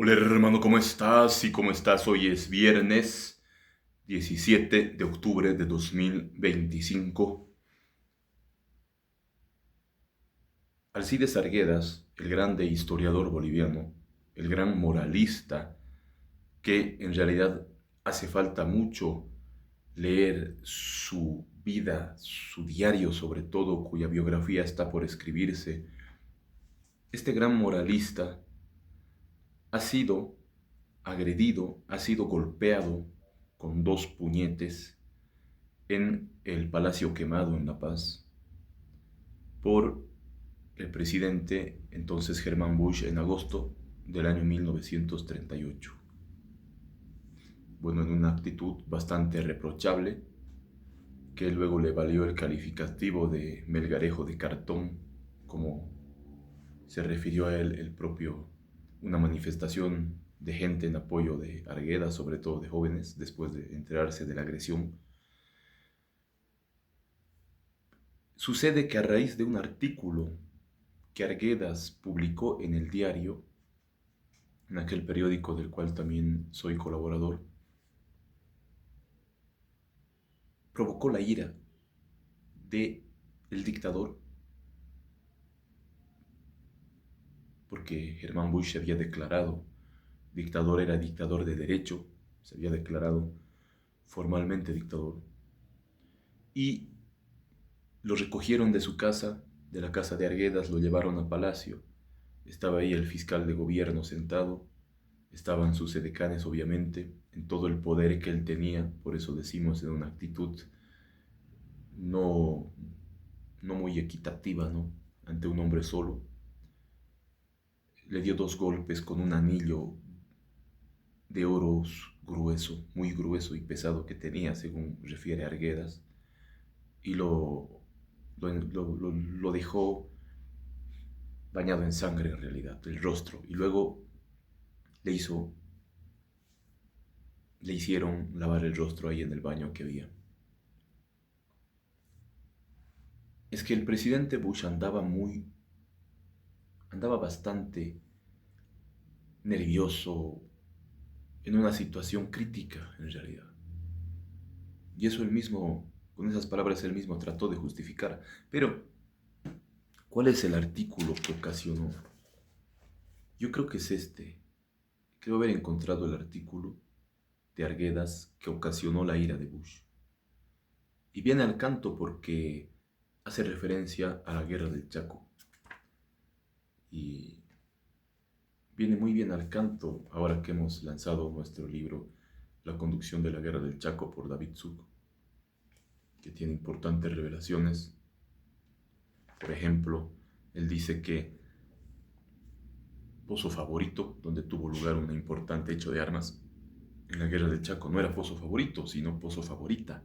Hola hermano, ¿cómo estás? ¿Y cómo estás? Hoy es viernes 17 de octubre de 2025. Alcides Arguedas, el grande historiador boliviano, el gran moralista, que en realidad hace falta mucho leer su vida, su diario sobre todo, cuya biografía está por escribirse. Este gran moralista ha sido agredido, ha sido golpeado con dos puñetes en el Palacio Quemado en La Paz por el presidente entonces Germán Bush en agosto del año 1938. Bueno, en una actitud bastante reprochable que luego le valió el calificativo de melgarejo de cartón, como se refirió a él el propio, una manifestación de gente en apoyo de Arguedas, sobre todo de jóvenes, después de enterarse de la agresión. Sucede que a raíz de un artículo que Arguedas publicó en el diario, en aquel periódico del cual también soy colaborador, provocó la ira de el dictador, porque Germán Bush se había declarado dictador, era dictador de derecho, se había declarado formalmente dictador, y lo recogieron de su casa, de la casa de Arguedas, lo llevaron a Palacio. Estaba ahí el fiscal de gobierno sentado, estaban sus edecanes obviamente, en todo el poder que él tenía, por eso decimos en una actitud no, no muy equitativa, ¿no? Ante un hombre solo. Le dio dos golpes con un anillo de oro grueso, muy grueso y pesado que tenía, según refiere Arguedas, y lo dejó bañado en sangre en realidad, el rostro, y luego le hizo, le hicieron lavar el rostro ahí en el baño que había. Es que el presidente Bush andaba bastante nervioso, en una situación crítica en realidad. Y eso él mismo, con esas palabras él mismo trató de justificar. Pero, ¿cuál es el artículo que ocasionó? Yo creo que es este. Creo haber encontrado el artículo de Arguedas que ocasionó la ira de Bush. Y viene al canto porque hace referencia a la guerra del Chaco. Y viene muy bien al canto ahora que hemos lanzado nuestro libro La conducción de la guerra del Chaco por David Zuc, que tiene importantes revelaciones. Por ejemplo, él dice que Pozo Favorito, donde tuvo lugar un importante hecho de armas en la guerra del Chaco, no era Pozo Favorito, sino Pozo Favorita.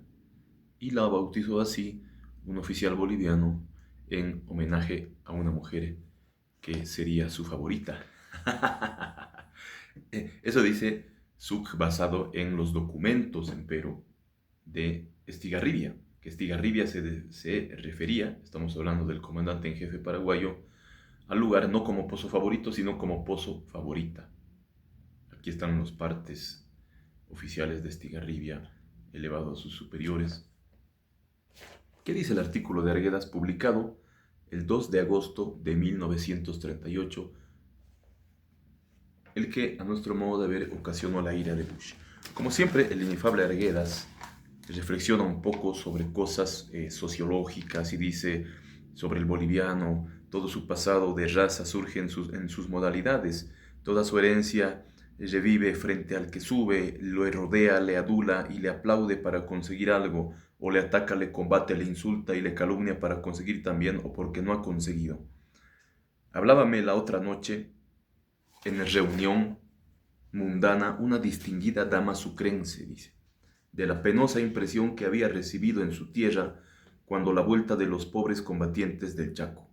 Y la bautizó así un oficial boliviano en homenaje a una mujer que sería su favorita. Eso dice Zuc basado en los documentos, empero, de Estigarribia, que Estigarribia se refería, estamos hablando del comandante en jefe paraguayo, al lugar no como Pozo Favorito, sino como Pozo Favorita. Aquí están los partes oficiales de Estigarribia elevado a sus superiores. ¿Qué dice el artículo de Arguedas publicado el 2 de agosto de 1938? El que, a nuestro modo de ver, ocasionó la ira de Bush. Como siempre, el inefable Arguedas reflexiona un poco sobre cosas sociológicas y dice sobre el boliviano, todo su pasado de raza surge en sus modalidades, toda su herencia revive frente al que sube, lo rodea, le adula y le aplaude para conseguir algo, o le ataca, le combate, le insulta y le calumnia para conseguir también o porque no ha conseguido. Hablábame la otra noche en reunión mundana una distinguida dama sucrense, dice, de la penosa impresión que había recibido en su tierra cuando la vuelta de los pobres combatientes del Chaco.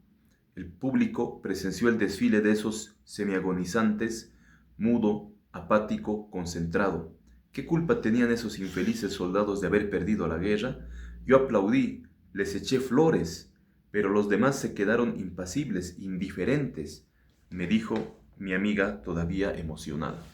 El público presenció el desfile de esos semiagonizantes, mudo, apático, concentrado. ¿Qué culpa tenían esos infelices soldados de haber perdido la guerra? Yo aplaudí, les eché flores, pero los demás se quedaron impasibles, indiferentes. mi amiga todavía emocionada.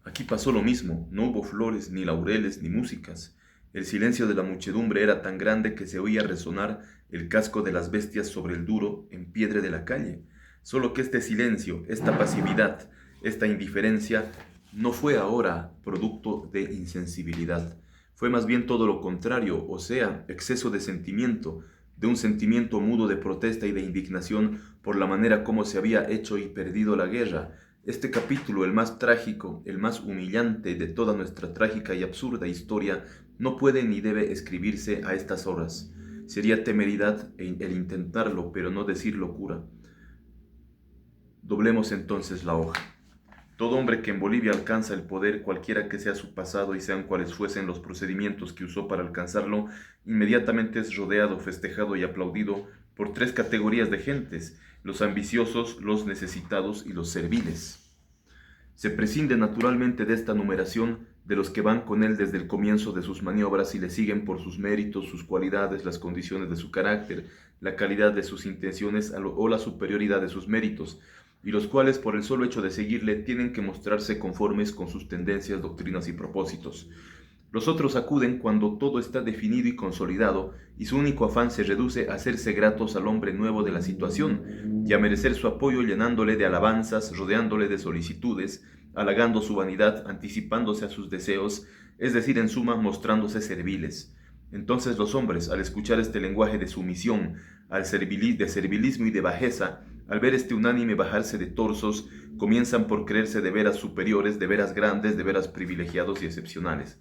Aquí pasó lo mismo, no hubo flores, ni laureles, ni músicas. El silencio de la muchedumbre era tan grande que se oía resonar el casco de las bestias sobre el duro empiedre de la calle. Solo que este silencio, esta pasividad, esta indiferencia, no fue ahora producto de insensibilidad. Fue más bien todo lo contrario, o sea, exceso de sentimiento, de un sentimiento mudo de protesta y de indignación por la manera como se había hecho y perdido la guerra. Este capítulo, el más trágico, el más humillante de toda nuestra trágica y absurda historia, no puede ni debe escribirse a estas horas. Sería temeridad el intentarlo, pero no decir locura. Doblemos entonces la hoja. Todo hombre que en Bolivia alcanza el poder, cualquiera que sea su pasado y sean cuales fuesen los procedimientos que usó para alcanzarlo, inmediatamente es rodeado, festejado y aplaudido por tres categorías de gentes: los ambiciosos, los necesitados y los serviles. Se prescinde naturalmente de esta numeración de los que van con él desde el comienzo de sus maniobras y le siguen por sus méritos, sus cualidades, las condiciones de su carácter, la calidad de sus intenciones o la superioridad de sus méritos, y los cuales por el solo hecho de seguirle tienen que mostrarse conformes con sus tendencias, doctrinas y propósitos. Los otros acuden cuando todo está definido y consolidado, y su único afán se reduce a hacerse gratos al hombre nuevo de la situación, y a merecer su apoyo llenándole de alabanzas, rodeándole de solicitudes, halagando su vanidad, anticipándose a sus deseos, es decir, en suma, mostrándose serviles. Entonces los hombres, al escuchar este lenguaje de sumisión, de servilismo y de bajeza, al ver este unánime bajarse de torsos, comienzan por creerse de veras superiores, de veras grandes, de veras privilegiados y excepcionales.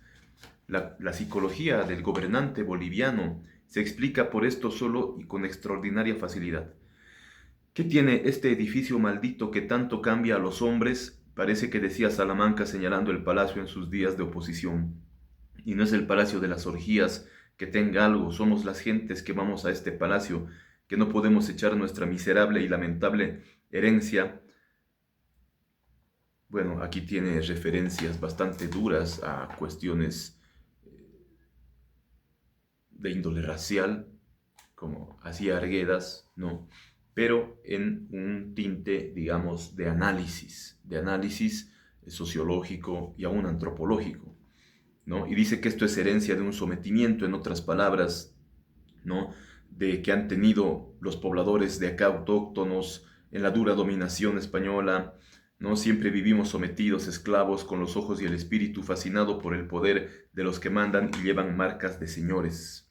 La psicología del gobernante boliviano se explica por esto solo y con extraordinaria facilidad. ¿Qué tiene este edificio maldito que tanto cambia a los hombres? Parece que decía Salamanca señalando el palacio en sus días de oposición. Y no es el palacio de las orgías que tenga algo, somos las gentes que vamos a este palacio, que no podemos echar nuestra miserable y lamentable herencia. Bueno, aquí tiene referencias bastante duras a cuestiones de índole racial, como hacía Arguedas, ¿no? Pero en un tinte, digamos, de análisis sociológico y aún antropológico, ¿no? Y dice que esto es herencia de un sometimiento, en otras palabras, ¿no?, de que han tenido los pobladores de acá autóctonos en la dura dominación española, ¿no? Siempre vivimos sometidos, esclavos, con los ojos y el espíritu fascinado por el poder de los que mandan y llevan marcas de señores.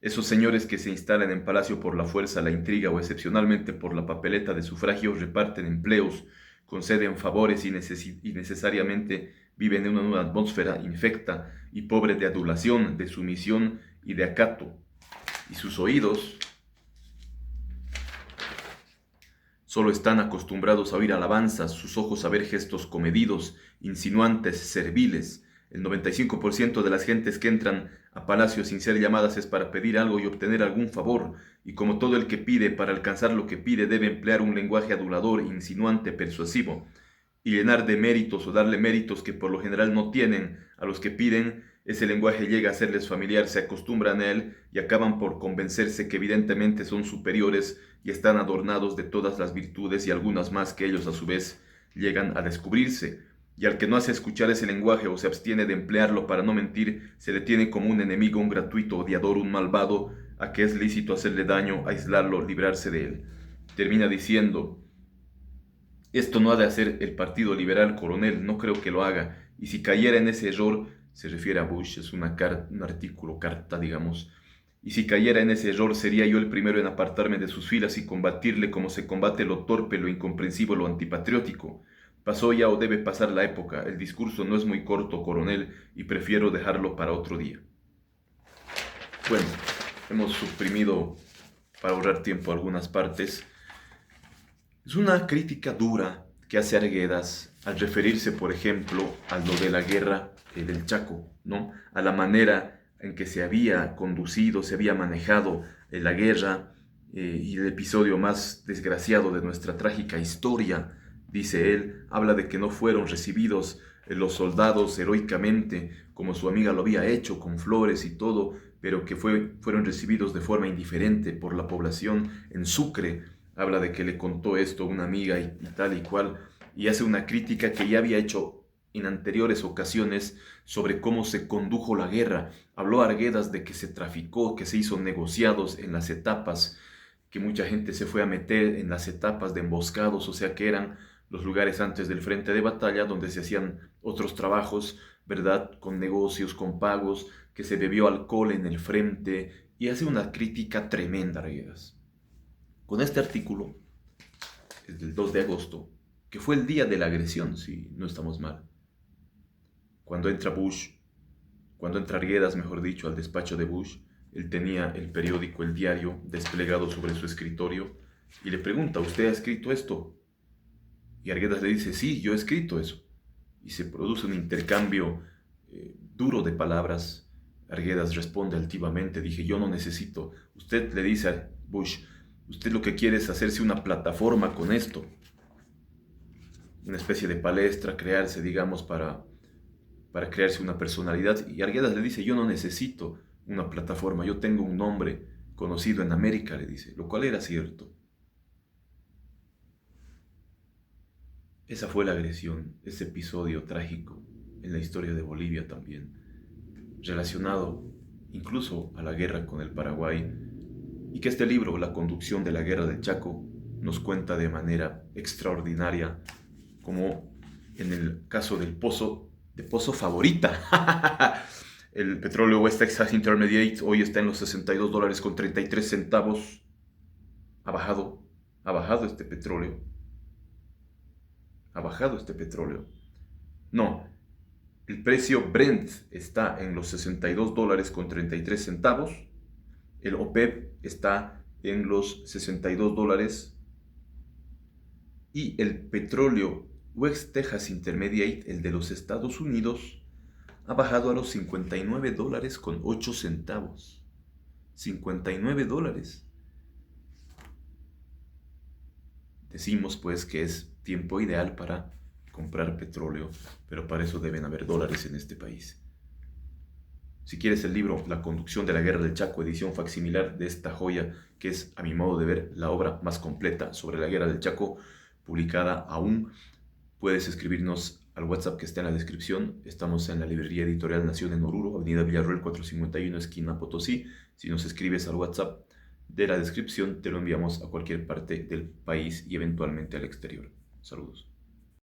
Esos señores que se instalan en palacio por la fuerza, la intriga o excepcionalmente por la papeleta de sufragio reparten empleos, conceden favores y necesariamente viven en una atmósfera infecta y pobre de adulación, de sumisión y de acato. Y sus oídos solo están acostumbrados a oír alabanzas, sus ojos a ver gestos comedidos, insinuantes, serviles. El 95% de las gentes que entran a palacio sin ser llamadas es para pedir algo y obtener algún favor, y como todo el que pide, para alcanzar lo que pide debe emplear un lenguaje adulador, insinuante, persuasivo, y llenar de méritos o darle méritos que por lo general no tienen a los que piden, ese lenguaje llega a serles familiar, se acostumbran a él y acaban por convencerse que evidentemente son superiores y están adornados de todas las virtudes y algunas más que ellos a su vez llegan a descubrirse. Y al que no hace escuchar ese lenguaje o se abstiene de emplearlo para no mentir, se le tiene como un enemigo, un gratuito odiador, un malvado, a que es lícito hacerle daño, aislarlo, librarse de él. Termina diciendo: esto no ha de hacer el Partido Liberal, coronel, no creo que lo haga, y si cayera en ese error, se refiere a Bush, es un artículo, carta, digamos, y si cayera en ese error, sería yo el primero en apartarme de sus filas y combatirle como se combate lo torpe, lo incomprensivo, lo antipatriótico. Pasó ya o debe pasar la época, el discurso no es muy corto, coronel, y prefiero dejarlo para otro día. Bueno, hemos suprimido, para ahorrar tiempo, algunas partes. Es una crítica dura que hace Arguedas al referirse, por ejemplo, a lo de la guerra del Chaco, ¿no? A la manera en que se había conducido, se había manejado la guerra y el episodio más desgraciado de nuestra trágica historia. Dice él, habla de que no fueron recibidos los soldados heroicamente, como su amiga lo había hecho, con flores y todo, pero que fueron recibidos de forma indiferente por la población en Sucre, habla de que le contó esto a una amiga y tal y cual, y hace una crítica que ya había hecho en anteriores ocasiones sobre cómo se condujo la guerra. Habló Arguedas de que se traficó, que se hizo negociados en las etapas, que mucha gente se fue a meter en las etapas de emboscados, o sea que eran los lugares antes del frente de batalla donde se hacían otros trabajos, ¿verdad? Con negocios, con pagos, que se bebió alcohol en el frente, y hace una crítica tremenda, Arguedas. Con este artículo, es del 2 de agosto, que fue el día de la agresión, si no estamos mal, cuando entra Bush, cuando entra Arguedas, mejor dicho, al despacho de Bush, él tenía el periódico, el diario, desplegado sobre su escritorio, y le pregunta, ¿usted ha escrito esto? Y Arguedas le dice, sí, yo he escrito eso. Y se produce un intercambio duro de palabras. Arguedas responde altivamente, dije, yo no necesito. Usted le dice a Bush, usted lo que quiere es hacerse una plataforma con esto, una especie de palestra, crearse, digamos, para crearse una personalidad. Y Arguedas le dice, yo no necesito una plataforma, yo tengo un nombre conocido en América, le dice, lo cual era cierto. Esa fue la agresión, ese episodio trágico en la historia de Bolivia también, relacionado incluso a la guerra con el Paraguay, y que este libro, La conducción de la guerra del Chaco, nos cuenta de manera extraordinaria, como en el caso del pozo, de Pozo Favorita. El petróleo West Texas Intermediate hoy está en los $62 con 33 centavos. Ha bajado este petróleo. Ha bajado este petróleo. No, el precio Brent está en los $62 con 33 centavos. El OPEP está en los $62 y el petróleo West Texas Intermediate, el de los Estados Unidos, ha bajado a los $59 con 8 centavos. $59. Decimos pues que es tiempo ideal para comprar petróleo, pero para eso deben haber dólares en este país. Si quieres el libro La conducción de la guerra del Chaco, edición facsimilar de esta joya, que es, a mi modo de ver, la obra más completa sobre la guerra del Chaco, publicada aún, puedes escribirnos al WhatsApp que está en la descripción. Estamos en la librería editorial Nación en Oruro, Avenida Villarroel 451, esquina Potosí. Si nos escribes al WhatsApp de la descripción, te lo enviamos a cualquier parte del país y eventualmente al exterior. Saludos.